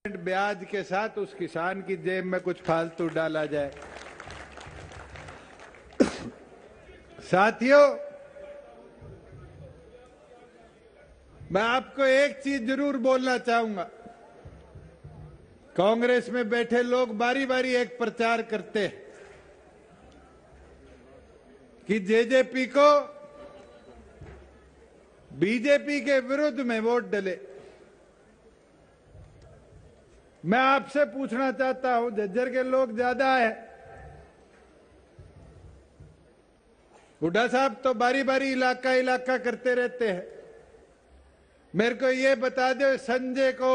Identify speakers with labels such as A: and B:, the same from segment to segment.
A: ब्याज के साथ उस किसान की जेब में कुछ फालतू डाला जाए। साथियों, मैं आपको एक चीज जरूर बोलना चाहूंगा। कांग्रेस में बैठे लोग बारी बारी एक प्रचार करते हैं कि जेजेपी को बीजेपी के विरुद्ध में वोट डले। मैं आपसे पूछना चाहता हूं, झज्जर के लोग ज्यादा है, हुड्डा साहब तो बारी बारी इलाका इलाका करते रहते हैं। मेरे को ये बता दो, संजय को,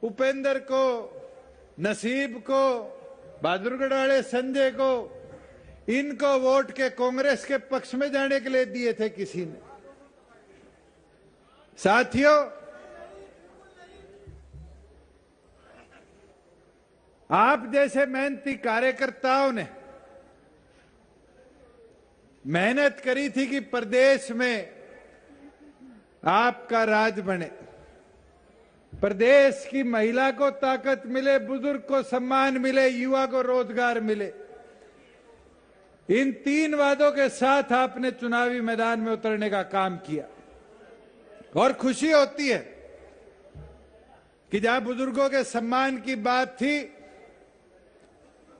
A: उपेंद्र को, नसीब को, बहादुरगढ़ वाले संजय को, इनको वोट के कांग्रेस के पक्ष में जाने के लिए दिए थे किसी ने? साथियों, आप जैसे मेहनती कार्यकर्ताओं ने मेहनत करी थी कि प्रदेश में आपका राज बने, प्रदेश की महिला को ताकत मिले, बुजुर्ग को सम्मान मिले, युवा को रोजगार मिले। इन तीन वादों के साथ आपने चुनावी मैदान में उतरने का काम किया और खुशी होती है कि जहां बुजुर्गों के सम्मान की बात थी,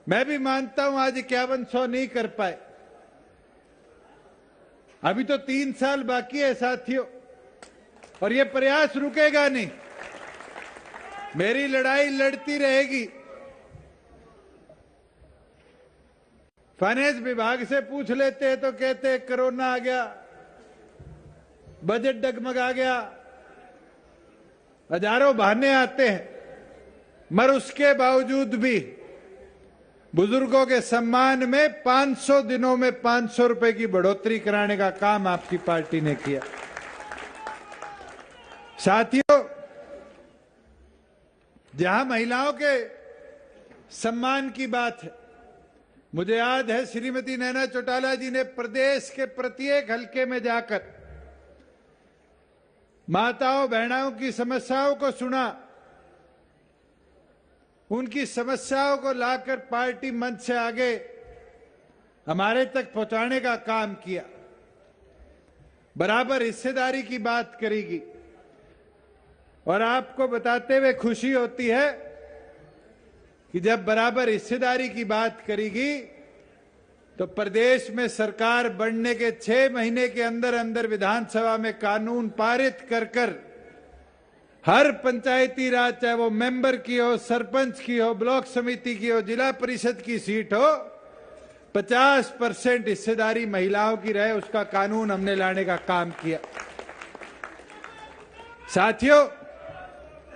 A: मैं भी मानता हूं आज 5100 नहीं कर पाए, अभी तो 3 साल बाकी है साथियों, और ये प्रयास रुकेगा नहीं। मेरी लड़ाई लड़ती रहेगी। फाइनेंस विभाग से पूछ लेते हैं तो कहते हैं कोरोना आ गया, बजट डगमगा गया, हजारों बहाने आते हैं, मगर उसके बावजूद भी बुजुर्गों के सम्मान में 500 दिनों में 500 रुपए की बढ़ोतरी कराने का काम आपकी पार्टी ने किया। साथियों, जहां महिलाओं के सम्मान की बात है, मुझे याद है श्रीमती नैना चौटाला जी ने प्रदेश के प्रत्येक हलके में जाकर माताओं बहनों की समस्याओं को सुना, उनकी समस्याओं को लाकर पार्टी मंच से आगे हमारे तक पहुंचाने का काम किया। बराबर हिस्सेदारी की बात करेगी, और आपको बताते हुए खुशी होती है कि जब बराबर हिस्सेदारी की बात करेगी तो प्रदेश में सरकार बनने के 6 महीने के अंदर अंदर विधानसभा में कानून पारित कर हर पंचायती राज, चाहे वो मेंबर की हो, सरपंच की हो, ब्लॉक समिति की हो, जिला परिषद की सीट हो, 50% हिस्सेदारी महिलाओं की रहे, उसका कानून हमने लाने का काम किया। साथियों,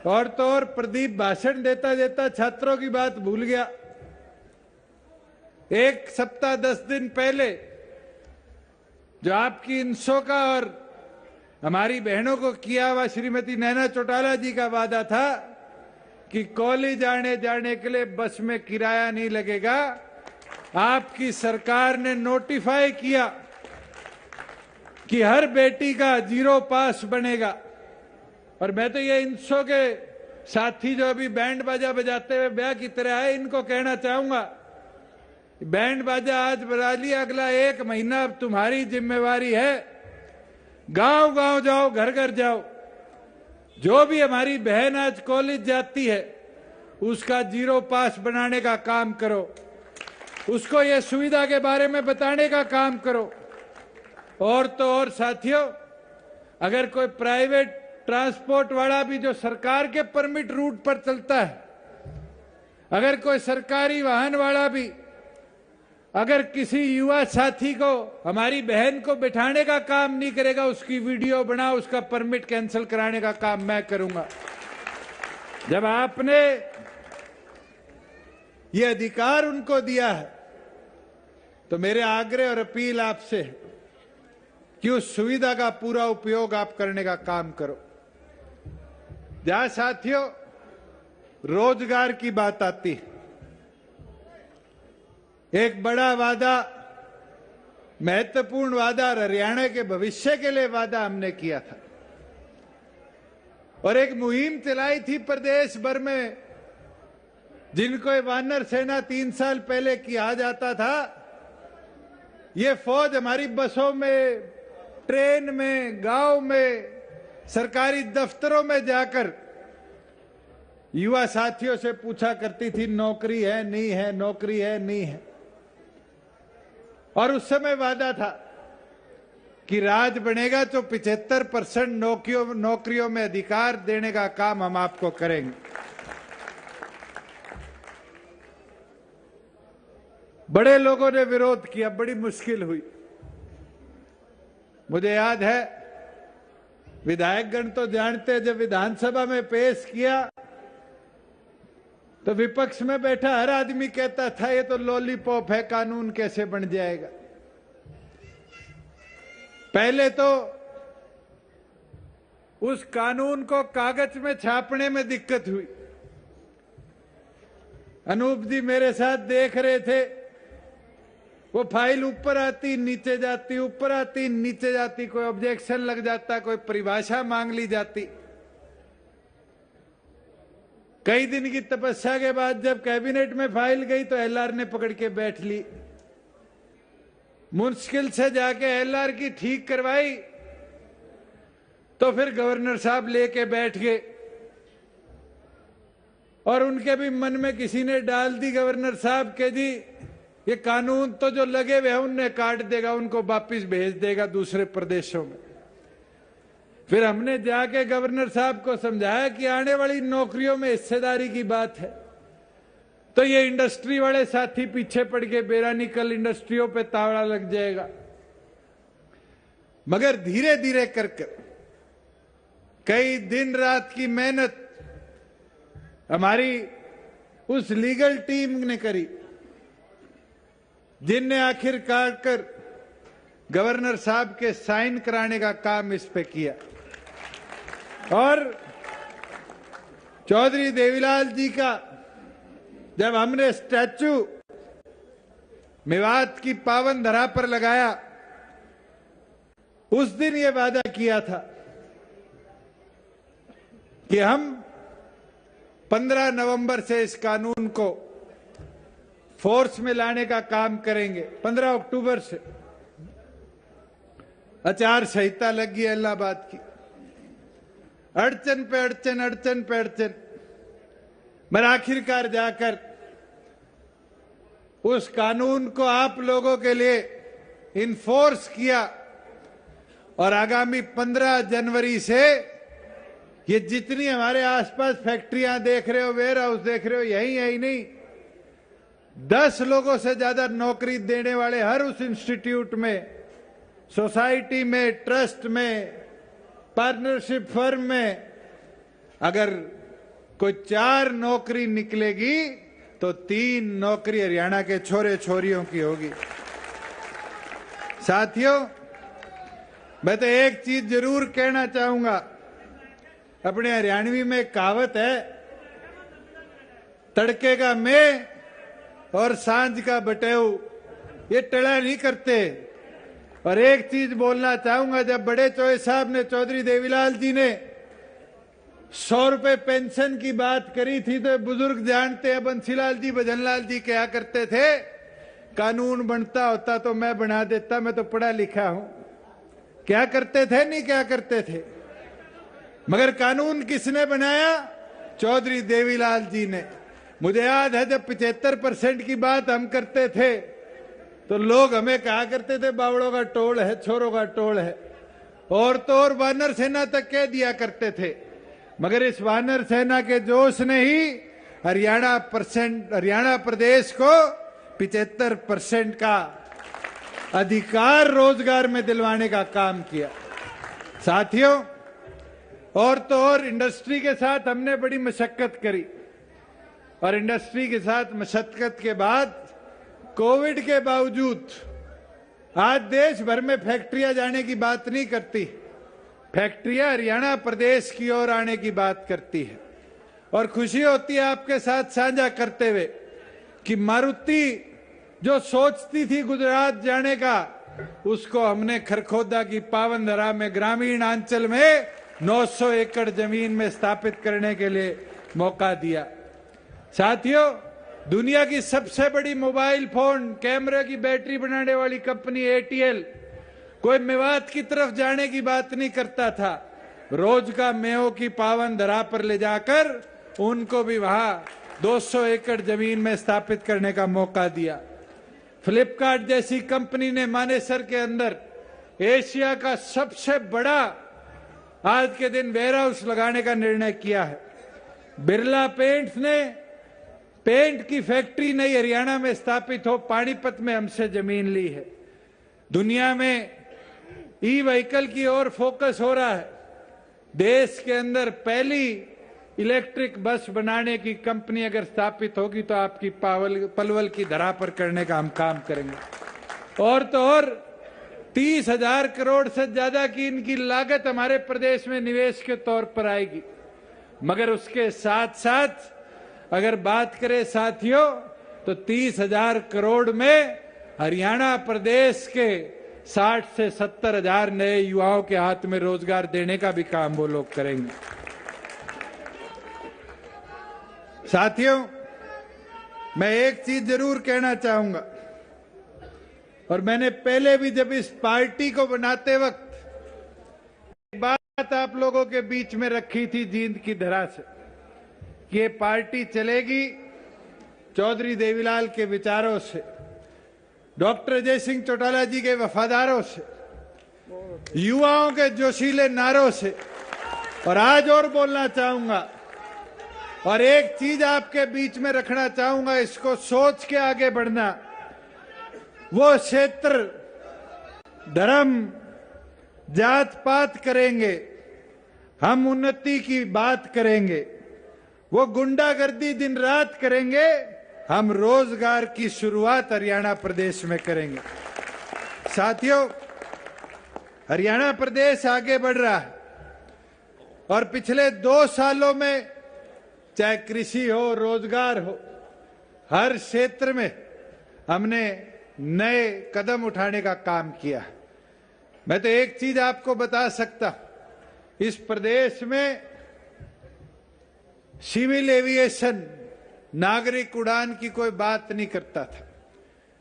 A: और तो और प्रदीप भाषण देता देता छात्रों की बात भूल गया। 1 सप्ताह 10 दिन पहले जो आपकी इंसो का और हमारी बहनों को किया हुआ श्रीमती नैना चौटाला जी का वादा था कि कॉलेज आने जाने के लिए बस में किराया नहीं लगेगा, आपकी सरकार ने नोटिफाई किया कि हर बेटी का 0 पास बनेगा। और मैं तो ये इंसो के साथी जो अभी बैंड बाजा बजाते हुए ब्याह की तरह है, इनको कहना चाहूंगा, बैंड बाजा आज बजा लिया, अगला 1 महीना अब तुम्हारी जिम्मेवारी है। गांव गांव जाओ, घर घर जाओ, जो भी हमारी बहन आज कॉलेज जाती है उसका 0 पास बनाने का काम करो, उसको ये सुविधा के बारे में बताने का काम करो। और तो और साथियों, अगर कोई प्राइवेट ट्रांसपोर्ट वाला भी जो सरकार के परमिट रूट पर चलता है, अगर कोई सरकारी वाहन वाला भी अगर किसी युवा साथी को, हमारी बहन को बिठाने का काम नहीं करेगा, उसकी वीडियो बना, उसका परमिट कैंसिल कराने का काम मैं करूंगा। जब आपने ये अधिकार उनको दिया है तो मेरे आग्रह और अपील आपसे है कि उस सुविधा का पूरा उपयोग आप करने का काम करो। जहां साथियों रोजगार की बात आती है, एक बड़ा वादा, महत्वपूर्ण वादा, हरियाणा के भविष्य के लिए वादा हमने किया था। और एक मुहिम चलाई थी प्रदेश भर में, जिनको ये वानर सेना 3 साल पहले किया जाता था। ये फौज हमारी बसों में, ट्रेन में, गांव में, सरकारी दफ्तरों में जाकर युवा साथियों से पूछा करती थी नौकरी है नहीं है, नौकरी है नहीं है। और उस समय वादा था कि राज बनेगा तो 75% नौकरियों में अधिकार देने का काम हम आपको करेंगे। बड़े लोगों ने विरोध किया, बड़ी मुश्किल हुई। मुझे याद है, विधायकगण तो जानते हैं, जब विधानसभा में पेश किया तो विपक्ष में बैठा हर आदमी कहता था ये तो लॉलीपॉप है, कानून कैसे बन जाएगा। पहले तो उस कानून को कागज में छापने में दिक्कत हुई। अनूप जी मेरे साथ देख रहे थे, वो फाइल ऊपर आती नीचे जाती, ऊपर आती नीचे जाती, कोई ऑब्जेक्शन लग जाता, कोई परिभाषा मांग ली जाती। कई दिन की तपस्या के बाद जब कैबिनेट में फाइल गई तो एलआर ने पकड़ के बैठ ली। मुश्किल से जाके एलआर की ठीक करवाई तो फिर गवर्नर साहब लेके बैठ गए और उनके भी मन में किसी ने डाल दी गवर्नर साहब के जी ये कानून तो जो लगे हुए हैं उन्हें काट देगा, उनको वापिस भेज देगा दूसरे प्रदेशों में। फिर हमने जाके गवर्नर साहब को समझाया कि आने वाली नौकरियों में हिस्सेदारी की बात है, तो ये इंडस्ट्री वाले साथी पीछे पड़ के बेरानिकल इंडस्ट्रियों पे तावड़ा लग जाएगा। मगर धीरे धीरे कर कई दिन रात की मेहनत हमारी उस लीगल टीम ने करी, जिनने आखिरकार कर गवर्नर साहब के साइन कराने का काम इस पे किया। और चौधरी देवीलाल जी का जब हमने स्टैचू मेवात की पावन धरा पर लगाया, उस दिन ये वादा किया था कि हम 15 नवंबर से इस कानून को फोर्स में लाने का काम करेंगे। 15 अक्टूबर से आचार संहिता लगी इलाहाबाद की, अड़चन पे अड़चन, अड़चन पे अड़चन, मगर आखिरकार जाकर उस कानून को आप लोगों के लिए इन्फोर्स किया। और आगामी 15 जनवरी से ये जितनी हमारे आसपास फैक्ट्रियां देख रहे हो, वेयर हाउस देख रहे हो, यही नहीं, 10 लोगों से ज्यादा नौकरी देने वाले हर उस इंस्टीट्यूट में, सोसाइटी में, ट्रस्ट में, पार्टनरशिप फर्म में अगर कोई 4 नौकरी निकलेगी तो 3 नौकरी हरियाणा के छोरे छोरियों की होगी। साथियों, मैं तो एक चीज जरूर कहना चाहूंगा, अपने हरियाणवी में कहावत है, तड़के का मैं और सांझ का बटेऊ, ये टला नहीं करते। और एक चीज बोलना चाहूंगा, जब बड़े चौधरी साहब ने, चौधरी देवीलाल जी ने 100 रुपए पेंशन की बात करी थी तो बुजुर्ग जानते हैं, बंसीलाल जी, भजनलाल जी क्या करते थे, कानून बनता होता तो मैं बना देता, मैं तो पढ़ा लिखा हूं। क्या करते थे, नहीं क्या करते थे, मगर कानून किसने बनाया? चौधरी देवीलाल जी ने। मुझे याद है जब 75% की बात हम करते थे तो लोग हमें कहा करते थे बावड़ों का टोल है, छोरों का टोल है, और तो और वानर सेना तक कह दिया करते थे। मगर इस वानर सेना के जोश ने ही हरियाणा प्रदेश को 75% का अधिकार रोजगार में दिलवाने का काम किया। साथियों, और तो और इंडस्ट्री के साथ हमने बड़ी मशक्कत करी, और इंडस्ट्री के साथ मशक्कत के बाद कोविड के बावजूद आज देश भर में फैक्ट्रियां जाने की बात नहीं करती, फैक्ट्रियां हरियाणा प्रदेश की ओर आने की बात करती है। और खुशी होती है आपके साथ साझा करते हुए कि मारुति जो सोचती थी गुजरात जाने का, उसको हमने खरखोदा की पावन धरा में, ग्रामीण अंचल में 900 एकड़ जमीन में स्थापित करने के लिए मौका दिया। साथियों, दुनिया की सबसे बड़ी मोबाइल फोन कैमरे की बैटरी बनाने वाली कंपनी एटीएल कोई मेवात की तरफ जाने की बात नहीं करता था। रोज का मेहो की पावन धरा पर ले जाकर उनको भी वहां 200 एकड़ जमीन में स्थापित करने का मौका दिया। फ्लिपकार्ट जैसी कंपनी ने मानेसर के अंदर एशिया का सबसे बड़ा आज के दिन वेयरहाउस लगाने का निर्णय किया है। बिरला पेंट्स ने पेंट की फैक्ट्री नई हरियाणा में स्थापित हो पानीपत में हमसे जमीन ली है। दुनिया में ई व्हीकल की ओर फोकस हो रहा है। देश के अंदर पहली इलेक्ट्रिक बस बनाने की कंपनी अगर स्थापित होगी तो आपकी पलवल की धरा पर करने का हम काम करेंगे। और तो और 30,000 करोड़ से ज्यादा की इनकी लागत हमारे प्रदेश में निवेश के तौर पर आएगी। मगर उसके साथ साथ अगर बात करें साथियों तो 30,000 करोड़ में हरियाणा प्रदेश के 60 से 70,000 नए युवाओं के हाथ में रोजगार देने का भी काम वो लोग करेंगे। साथियों, मैं एक चीज जरूर कहना चाहूंगा, और मैंने पहले भी जब इस पार्टी को बनाते वक्त एक बात आप लोगों के बीच में रखी थी जींद की धरा से कि ये पार्टी चलेगी चौधरी देवीलाल के विचारों से, डॉक्टर अजय सिंह चौटाला जी के वफादारों से, युवाओं के जोशीले नारों से। और आज और बोलना चाहूंगा और एक चीज आपके बीच में रखना चाहूंगा, इसको सोच के आगे बढ़ना। वो क्षेत्र धर्म जात पात करेंगे, हम उन्नति की बात करेंगे। वो गुंडागर्दी दिन रात करेंगे, हम रोजगार की शुरुआत हरियाणा प्रदेश में करेंगे। साथियों, हरियाणा प्रदेश आगे बढ़ रहा है और पिछले 2 सालों में चाहे कृषि हो, रोजगार हो, हर क्षेत्र में हमने नए कदम उठाने का काम किया। मैं तो एक चीज आपको बता सकता, इस प्रदेश में सिविल एविएशन नागरिक उड़ान की कोई बात नहीं करता था,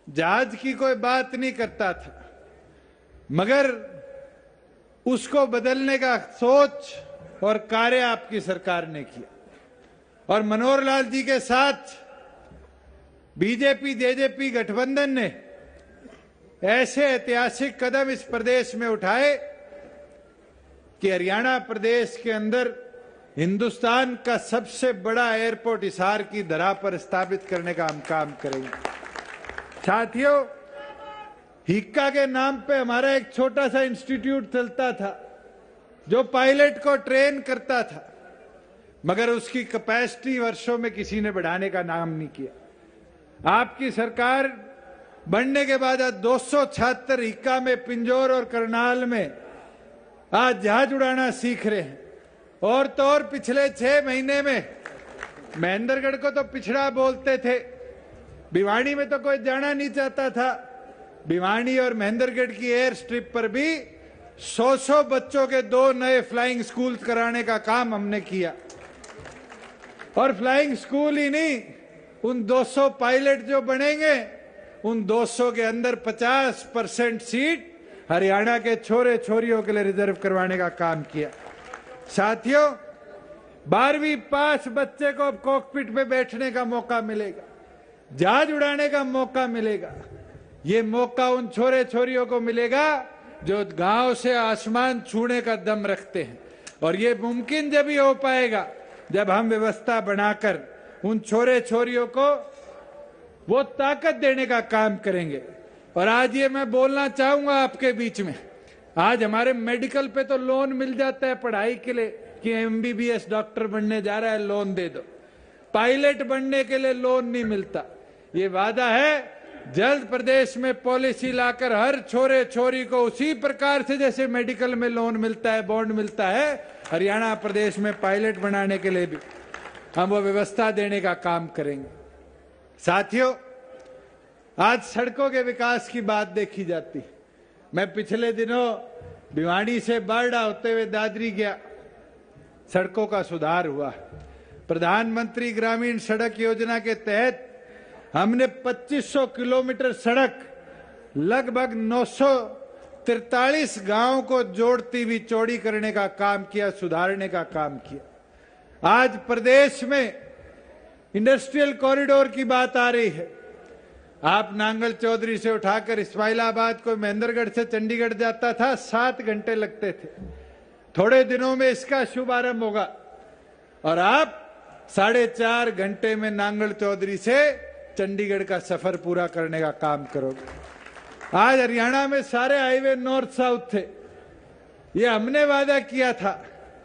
A: जहाज की कोई बात नहीं करता था, मगर उसको बदलने का सोच और कार्य आपकी सरकार ने किया। और मनोहर लाल जी के साथ बीजेपी जेजेपी गठबंधन ने ऐसे ऐतिहासिक कदम इस प्रदेश में उठाए कि हरियाणा प्रदेश के अंदर हिंदुस्तान का सबसे बड़ा एयरपोर्ट हिसार की धरा पर स्थापित करने का हम काम करेंगे। साथियों, हिक्का के नाम पे हमारा एक छोटा सा इंस्टीट्यूट चलता था जो पायलट को ट्रेन करता था, मगर उसकी कैपेसिटी वर्षों में किसी ने बढ़ाने का नाम नहीं किया। आपकी सरकार बनने के बाद आज 200 छात्र हिक्का में, पिंजौर और करनाल में आज जहाज उड़ाना सीख रहे हैं। और तो और पिछले 6 महीने में महेंद्रगढ़ को तो पिछड़ा बोलते थे, भिवानी में तो कोई जाना नहीं चाहता था। भिवानी और महेंद्रगढ़ की एयर स्ट्रिप पर भी 100 बच्चों के 2 नए फ्लाइंग स्कूल कराने का काम हमने किया। और फ्लाइंग स्कूल ही नहीं, उन 200 पायलट जो बनेंगे, उन 200 के अंदर 50% सीट हरियाणा के छोरे छोरियों के लिए रिजर्व करवाने का काम किया। साथियों, 12वीं पास बच्चे को अब कॉकपिट में बैठने का मौका मिलेगा, जहाज उड़ाने का मौका मिलेगा। ये मौका उन छोरे छोरियों को मिलेगा जो गांव से आसमान छूने का दम रखते हैं। और ये मुमकिन जब ही हो पाएगा जब हम व्यवस्था बनाकर उन छोरे छोरियों को वो ताकत देने का काम करेंगे। और आज ये मैं बोलना चाहूंगा आपके बीच में, आज हमारे मेडिकल पे तो लोन मिल जाता है पढ़ाई के लिए कि MBBS डॉक्टर बनने जा रहा है, लोन दे दो। पायलट बनने के लिए लोन नहीं मिलता। ये वादा है जल्द प्रदेश में पॉलिसी लाकर हर छोरे छोरी को उसी प्रकार से जैसे मेडिकल में लोन मिलता है, बॉन्ड मिलता है, हरियाणा प्रदेश में पायलट बनाने के लिए भी हम वो व्यवस्था देने का काम करेंगे। साथियों, आज सड़कों के विकास की बात देखी जाती। मैं पिछले दिनों भिवानी से बारडा होते हुए दादरी गया, सड़कों का सुधार हुआ। प्रधानमंत्री ग्रामीण सड़क योजना के तहत हमने 2500 किलोमीटर सड़क लगभग 943 गांवों को जोड़ती हुई चौड़ी करने का काम किया, सुधारने का काम किया। आज प्रदेश में इंडस्ट्रियल कॉरिडोर की बात आ रही है। आप नांगल चौधरी से उठाकर इस्माइलाबाद को महेंद्रगढ़ से चंडीगढ़ जाता था, 7 घंटे लगते थे। थोड़े दिनों में इसका शुभारंभ होगा और आप 4.5 घंटे में नांगल चौधरी से चंडीगढ़ का सफर पूरा करने का काम करोगे। आज हरियाणा में सारे हाईवे नॉर्थ साउथ थे। ये हमने वादा किया था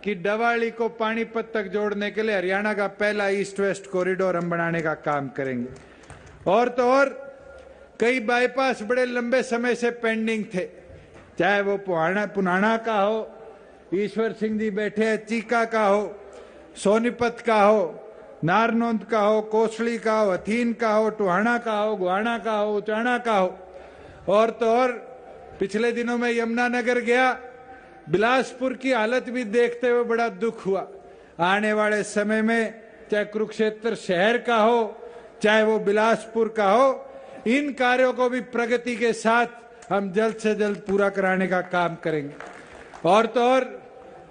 A: कि डवाली को पानीपत तक जोड़ने के लिए हरियाणा का पहला ईस्ट वेस्ट कॉरिडोर हम बनाने का काम करेंगे। और तो और कई बाईपास बड़े लंबे समय से पेंडिंग थे, चाहे वो पुनाना का हो, ईश्वर सिंह जी बैठे हैं, चीका का हो, सोनीपत का हो, नारनौंद का हो, कोसली का हो, हथीन का हो, टुहाना का हो, गुहाना का हो, उचाना का हो। और तो और पिछले दिनों में यमुनानगर गया, बिलासपुर की हालत भी देखते हुए बड़ा दुख हुआ। आने वाले समय में चाहे कुरुक्षेत्र शहर का हो, चाहे वो बिलासपुर का हो, इन कार्यों को भी प्रगति के साथ हम जल्द से जल्द पूरा कराने का काम करेंगे। और तो और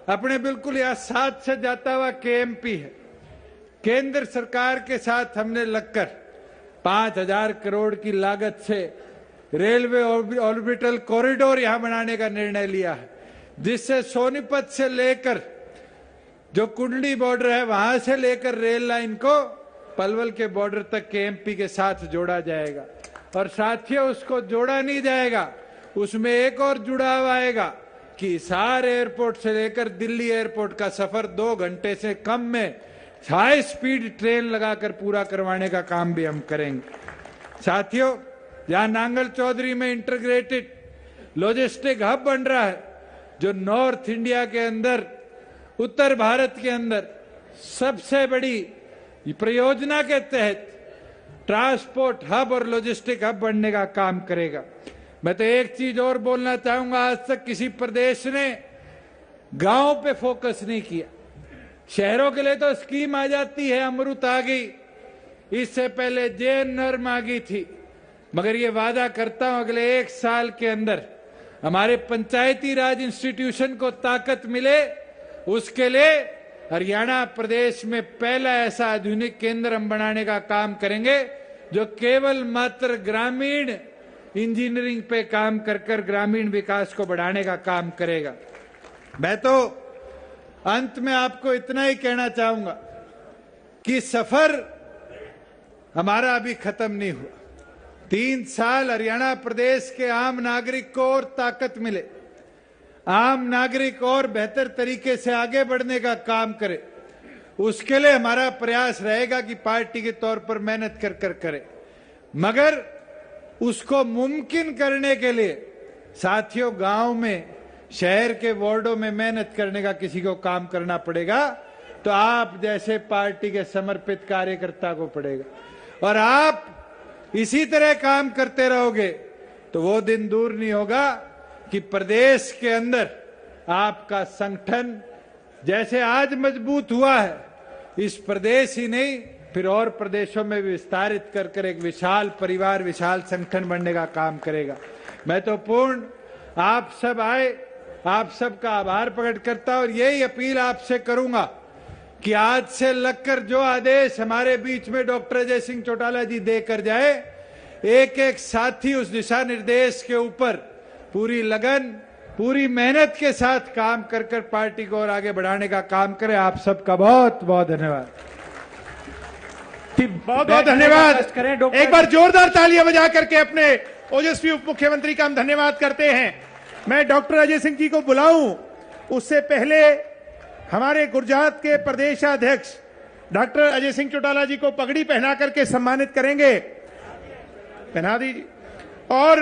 A: अपने बिल्कुल यहाँ साथ से जाता हुआ केएमपी है। केंद्र सरकार के साथ हमने लगकर 5000 करोड़ की लागत से रेलवे ऑर्बिटल कॉरिडोर यहां बनाने का निर्णय लिया है, जिससे सोनीपत से लेकर जो कुंडली बॉर्डर है वहां से लेकर रेल लाइन को पलवल के बॉर्डर तक केएमपी के साथ जोड़ा जाएगा। और साथियों, उसको जोड़ा नहीं जाएगा, उसमें एक और जुड़ाव आएगा कि हिसार एयरपोर्ट से लेकर दिल्ली एयरपोर्ट का सफर 2 घंटे से कम में हाई स्पीड ट्रेन लगाकर पूरा करवाने का काम भी हम करेंगे। साथियों, जहां नांगल चौधरी में इंटीग्रेटेड लॉजिस्टिक हब बन रहा है, जो नॉर्थ इंडिया के अंदर, उत्तर भारत के अंदर सबसे बड़ी परियोजना के तहत ट्रांसपोर्ट हब और लॉजिस्टिक हब बनने का काम करेगा। मैं तो एक चीज और बोलना चाहूंगा, आज तक किसी प्रदेश ने गांव पे फोकस नहीं किया। शहरों के लिए तो स्कीम आ जाती है, अमृत आ गई, इससे पहले जेएनआरएम आ गई थी, मगर ये वादा करता हूं अगले 1 साल के अंदर हमारे पंचायती राज इंस्टीट्यूशन को ताकत मिले, उसके लिए हरियाणा प्रदेश में पहला ऐसा आधुनिक केंद्र हम बनाने का काम करेंगे जो केवल मात्र ग्रामीण इंजीनियरिंग पे काम कर ग्रामीण विकास को बढ़ाने का काम करेगा। मैं तो अंत में आपको इतना ही कहना चाहूंगा कि सफर हमारा अभी खत्म नहीं हुआ। 3 साल हरियाणा प्रदेश के आम नागरिक को और ताकत मिले, आम नागरिक और बेहतर तरीके से आगे बढ़ने का काम करे, उसके लिए हमारा प्रयास रहेगा कि पार्टी के तौर पर मेहनत कर करे। मगर उसको मुमकिन करने के लिए साथियों, गांव में, शहर के वार्डों में मेहनत करने का किसी को काम करना पड़ेगा, तो आप जैसे पार्टी के समर्पित कार्यकर्ता को पड़ेगा। और आप इसी तरह काम करते रहोगे तो वो दिन दूर नहीं होगा कि प्रदेश के अंदर आपका संगठन जैसे आज मजबूत हुआ है, इस प्रदेश ही नहीं फिर और प्रदेशों में विस्तारित कर एक विशाल परिवार, विशाल संगठन बनने का काम करेगा। मैं तो पूर्ण आप सब आए, आप सबका आभार प्रकट करता और यही अपील आपसे करूंगा कि आज से लगकर जो आदेश हमारे बीच में डॉक्टर अजय सिंह चौटाला जी देकर जाए, एक एक साथी उस दिशा निर्देश के ऊपर पूरी लगन, पूरी मेहनत के साथ काम कर पार्टी को और आगे बढ़ाने का काम करे। आप सबका बहुत बहुत धन्यवाद।
B: बहुत बहुत धन्यवाद। एक बार जोरदार तालियां बजा करके अपने ओजस्वी उप मुख्यमंत्री का हम धन्यवाद करते हैं। मैं डॉक्टर अजय सिंह जी को बुलाऊं उससे पहले हमारे गुजरात के प्रदेशाध्यक्ष डॉक्टर अजय सिंह चौटाला जी को पगड़ी पहना करके सम्मानित करेंगे। पहना दीजिए। और